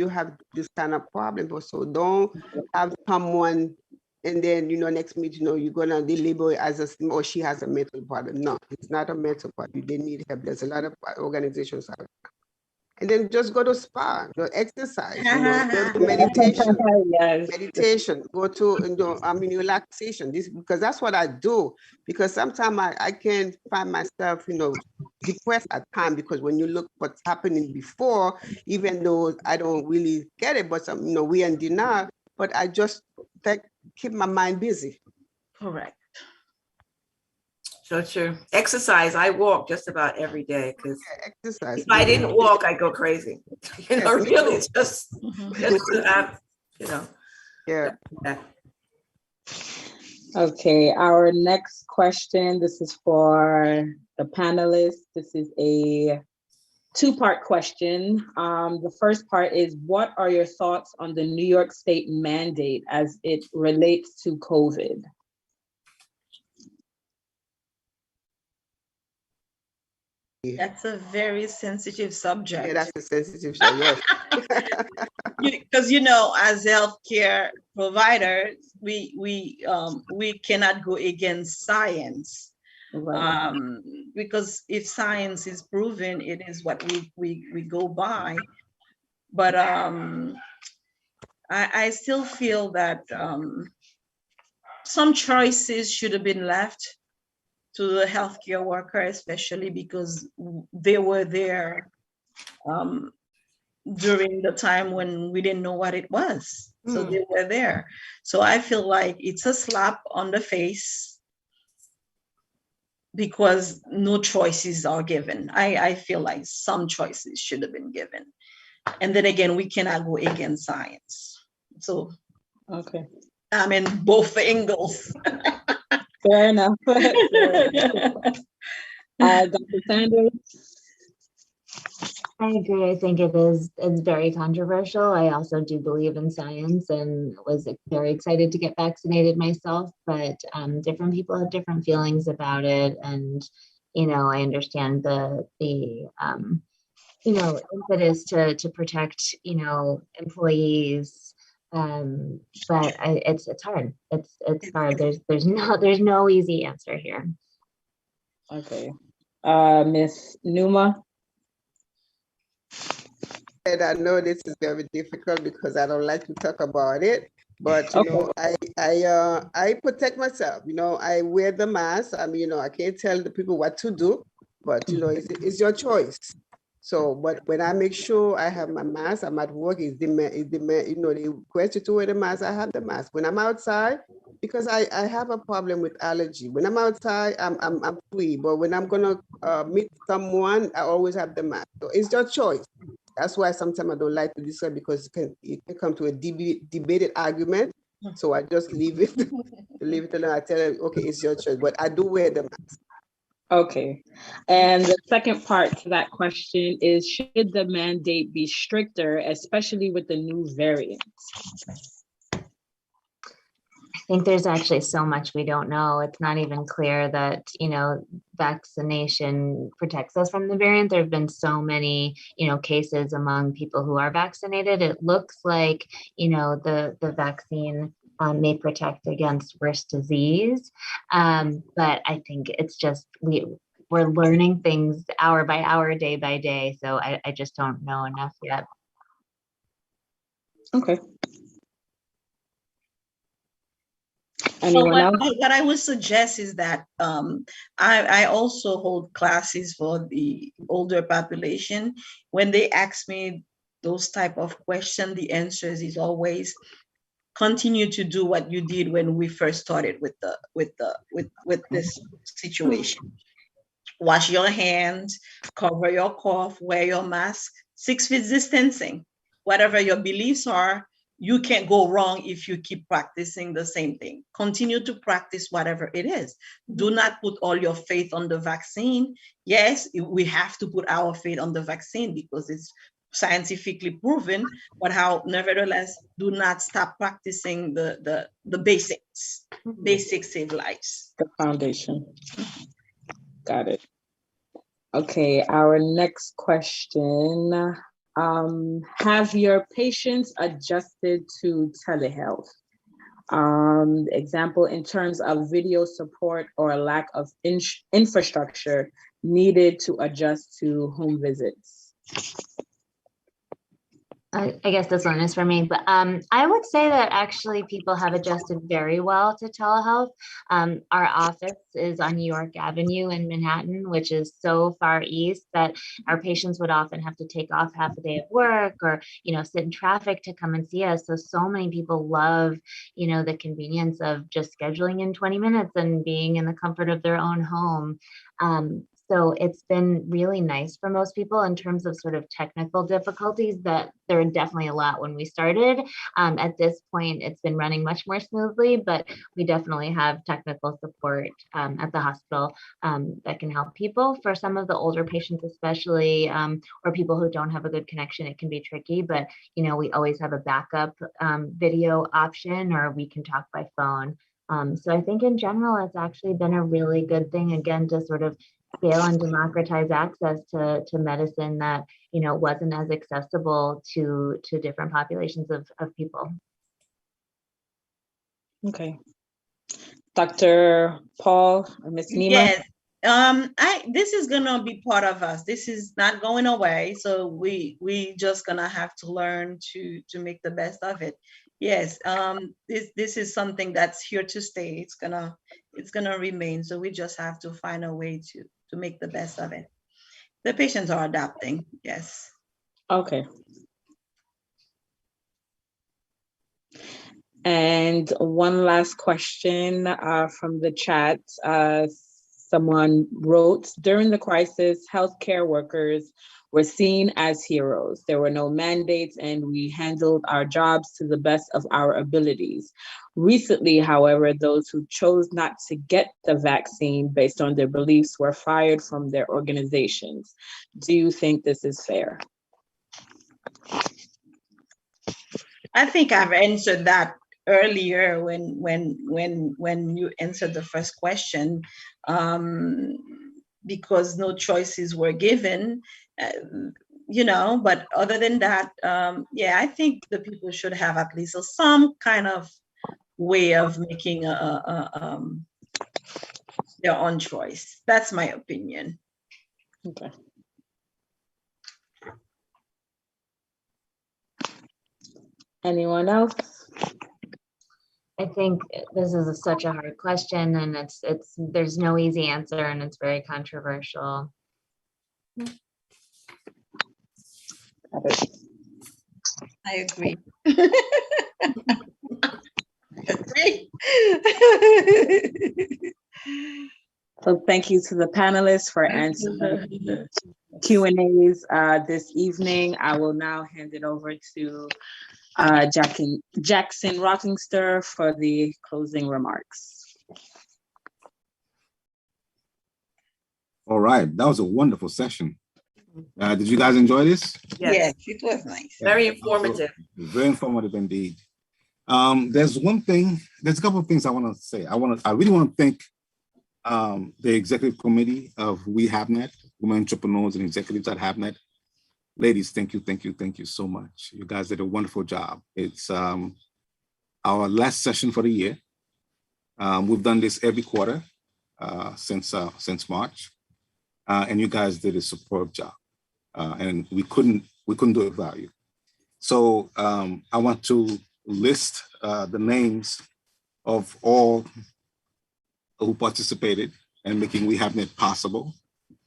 have this kind of problem. But so don't have someone, and then next minute you're gonna label it as or she has a mental problem. No, it's not a mental problem. They need help. There's a lot of organizations out there. And then just go to spa, exercise, go to meditation, meditation, go to relaxation. Because that's what I do. Because sometimes I can find myself, depressed at times, because when you look what's happening before, even though I don't really get it, but we are in denial. But I just keep my mind busy. Correct. So true. Exercise. I walk just about every day, because if I didn't walk, I'd go crazy. Really, just to have, Yeah. Okay, our next question, this is for the panelists. This is a two-part question. The first part is, what are your thoughts on the New York State mandate as it relates to COVID? That's a very sensitive subject. Yeah, that's a sensitive show, yes. Because as healthcare providers, we cannot go against science. Right. Because if science is proven, it is what we go by. But I still feel that some choices should have been left to the healthcare worker, especially because they were there during the time when we didn't know what it was. So they were there. So I feel like it's a slap on the face because no choices are given. I feel like some choices should have been given. And then again, we cannot go against science. So Okay. I'm in both angles. Fair enough. Fair enough. Dr. Sanders? I agree. I think it's very controversial. I also do believe in science and was very excited to get vaccinated myself, but different people have different feelings about it. And, I understand the impetus to protect, employees. But it's hard. It's hard. There's no easy answer here. Okay. Miss Numa? And I know this is very difficult because I don't like to talk about it, but I protect myself. I wear the mask. I mean, I can't tell the people what to do, but it's your choice. So, but when I make sure I have my mask, I'm at work. They request you to wear the mask. I have the mask. When I'm outside, because I have a problem with allergy. When I'm outside, I'm free. But when I'm gonna meet someone, I always have the mask. So it's your choice. That's why sometimes I don't like to discuss because it can come to a debated argument. So I just leave it alone. I tell them, okay, it's your choice, but I do wear the mask. Okay. And the second part to that question is, should the mandate be stricter, especially with the new variants? I think there's actually so much we don't know. It's not even clear that, vaccination protects us from the variant. There have been so many, cases among people who are vaccinated. It looks like, the vaccine may protect against worse disease. But I think it's just, we're learning things hour by hour, day by day. So I just don't know enough yet. Okay. Anyone else? What I would suggest is that I also hold classes for the older population. When they ask me those type of questions, the answers is always continue to do what you did when we first started with this situation. Wash your hands, cover your cough, wear your mask, 6 feet distancing. Whatever your beliefs are, you can't go wrong if you keep practicing the same thing. Continue to practice whatever it is. Do not put all your faith on the vaccine. Yes, we have to put our faith on the vaccine because it's scientifically proven, but nevertheless, do not stop practicing the basics. Basics save lives. The foundation. Got it. Okay, our next question. Have your patients adjusted to telehealth? Example, in terms of video support or a lack of infrastructure needed to adjust to home visits? I guess this one is for me, but I would say that actually people have adjusted very well to telehealth. Our office is on York Avenue in Manhattan, which is so far east that our patients would often have to take off half a day of work or, sit in traffic to come and see us. So many people love, the convenience of just scheduling in 20 minutes and being in the comfort of their own home. So it's been really nice for most people in terms of sort of technical difficulties that there were definitely a lot when we started. At this point, it's been running much more smoothly, but we definitely have technical support at the hospital that can help people. For some of the older patients, especially, or people who don't have a good connection, it can be tricky, but we always have a backup video option, or we can talk by phone. So I think in general, it's actually been a really good thing, again, to sort of scale and democratize access to medicine that, wasn't as accessible to different populations of people. Okay. Dr. Paul or Ms. Nima? Yes. This is gonna be part of us. This is not going away. So we just gonna have to learn to make the best of it. Yes. This is something that's here to stay. It's gonna remain. So we just have to find a way to make the best of it. The patients are adapting. Yes. Okay. And one last question from the chat. Someone wrote, during the crisis, healthcare workers were seen as heroes. There were no mandates and we handled our jobs to the best of our abilities. Recently, however, those who chose not to get the vaccine based on their beliefs were fired from their organizations. Do you think this is fair? I think I've answered that earlier when you answered the first question, because no choices were given, but other than that, yeah, I think the people should have at least some kind of way of making their own choice. That's my opinion. Okay. Anyone else? I think this is such a hard question, and there's no easy answer, and it's very controversial. I agree. Agree. So thank you to the panelists for answering Q&As this evening. I will now hand it over to Jackson Rockingster for the closing remarks. All right, that was a wonderful session. Did you guys enjoy this? Yes, it was nice. Very informative. Very informative indeed. There's a couple of things I want to say. I really want to thank the executive committee of We HABNET, Women Entrepreneurs and Executives at HABNET. Ladies, thank you so much. You guys did a wonderful job. It's our last session for the year. We've done this every quarter since March, and you guys did a superb job. And we couldn't do it without you. So I want to list the names of all who participated in making We HABNET possible,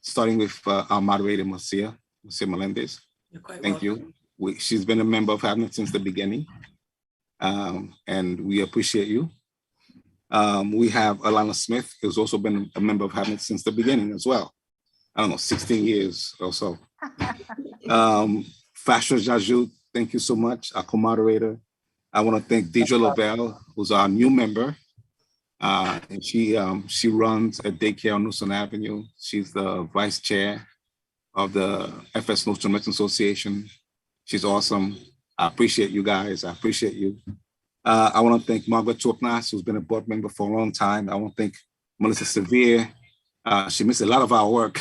starting with our moderator, Marcia Melendez. Thank you. She's been a member of HABNET since the beginning, and we appreciate you. We have Alana Smith, who's also been a member of HABNET since the beginning as well. I don't know, 16 years or so. Fasha Jajut, thank you so much, our co-moderator. I want to thank Deidre Lavelle, who's our new member. And she runs a daycare on Newson Avenue. She's the vice chair of the FS Nostrum Medicine Association. She's awesome. I appreciate you guys. I appreciate you. I want to thank Margaret Torpnas, who's been a board member for a long time. I want to thank Melissa Sevier. She missed a lot of our work,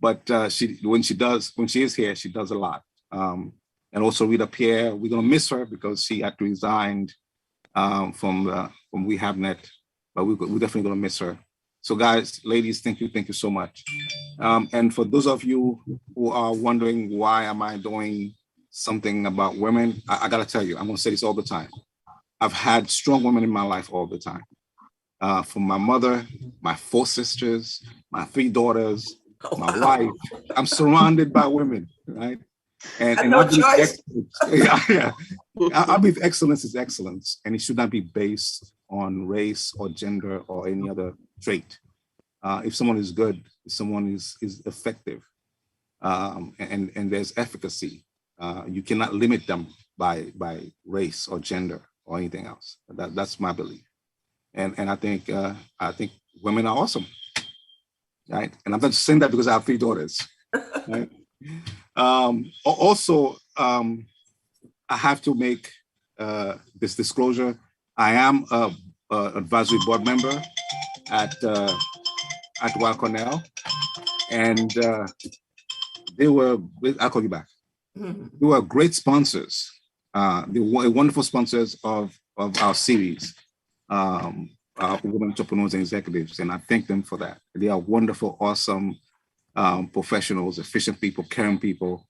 but when she is here, she does a lot. And also Rita Pierre, we're gonna miss her because she had resigned from We HABNET, but we're definitely gonna miss her. So guys, ladies, thank you so much. And for those of you who are wondering why am I doing something about women, I gotta tell you, I'm gonna say this all the time. I've had strong women in my life all the time. From my mother, my 4 sisters, my 3 daughters, my wife. I'm surrounded by women, right? And no I believe choice. I believe excellence is excellence, and it should not be based on race or gender or any other trait. if someone is good, if someone is effective, and there's efficacy, you cannot limit them by race or gender or anything else. That's my belief. And I think women are awesome, right? And I'm not just saying that because I have 3 daughters, right? Also, I have to make this disclosure. I am a advisory board member at Weill Cornell, and I'll call you back. They were great sponsors. They were wonderful sponsors of our series, Women Entrepreneurs and Executives, and I thank them for that. They are wonderful, awesome professionals, efficient people, caring people,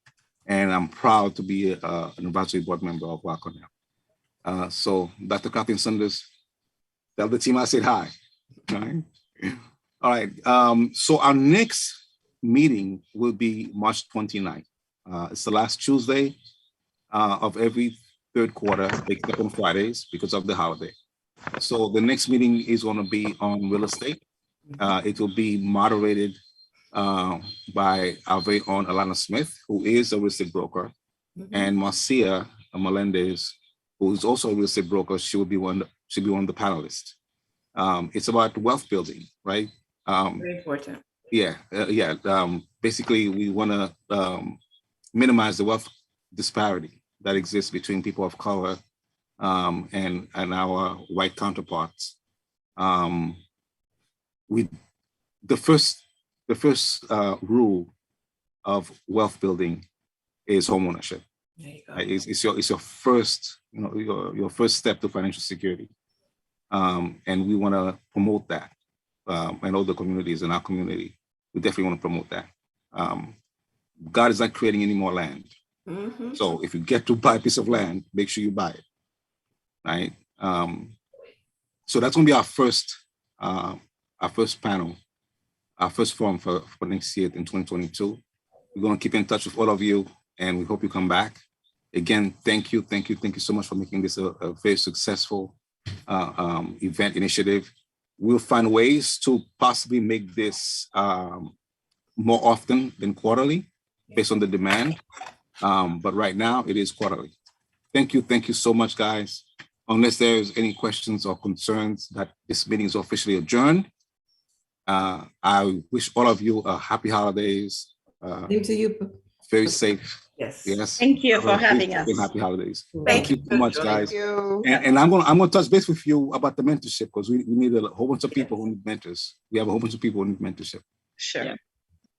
and I'm proud to be an advisory board member of Weill Cornell. So, Dr. Catherine Sanders, tell the team I said hi. Right? All right. So our next meeting will be March 29th. It's the last Tuesday of every 3rd quarter, except on Fridays because of the holiday. So the next meeting is going to be on real estate. It will be moderated by our very own Alana Smith, who is a real estate broker, and Marcia Melendez, who is also a real estate broker. She will be one of the panelists. It's about wealth building, right? Very important. Yeah. Basically, we want to minimize the wealth disparity that exists between people of color and our white counterparts. The first rule of wealth building is homeownership. There you go. It's your first, your first step to financial security, and we want to promote that. And all the communities in our community, we definitely want to promote that. God is not creating any more land. So if you get to buy a piece of land, make sure you buy it, right? So that's going to be our first panel, our first forum for next year in 2022. We're going to keep in touch with all of you, and we hope you come back. Again, thank you so much for making this a very successful event initiative. We'll find ways to possibly make this more often than quarterly based on the demand. But right now it is quarterly. Thank you so much, guys. Unless there's any questions or concerns, that this meeting is officially adjourned. I wish all of you a happy holidays. Same to you. Very safe. Yes. Thank you for having us. Happy holidays. Thank Thank you so much, guys. Thank you. And I'm gonna touch base with you about the mentorship, because we need a whole bunch of people who need mentors. We have a whole bunch of people who need mentorship. Sure. Yeah.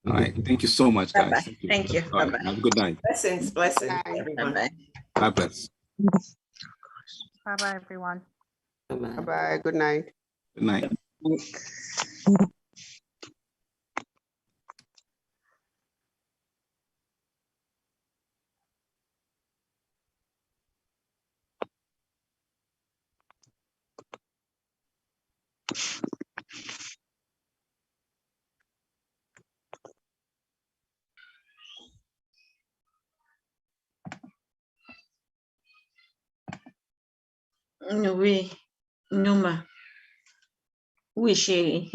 All right. Thank you so much, guys. Bye-bye. Thank you. All right. Bye-bye. Have a good night. Blessings, Bye. everyone. Bye-bye. God bless. Bye-bye, everyone. Bye-bye. Bye-bye. Good night. Good night. Oui, Numa. Oui, chérie.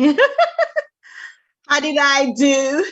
How did I do?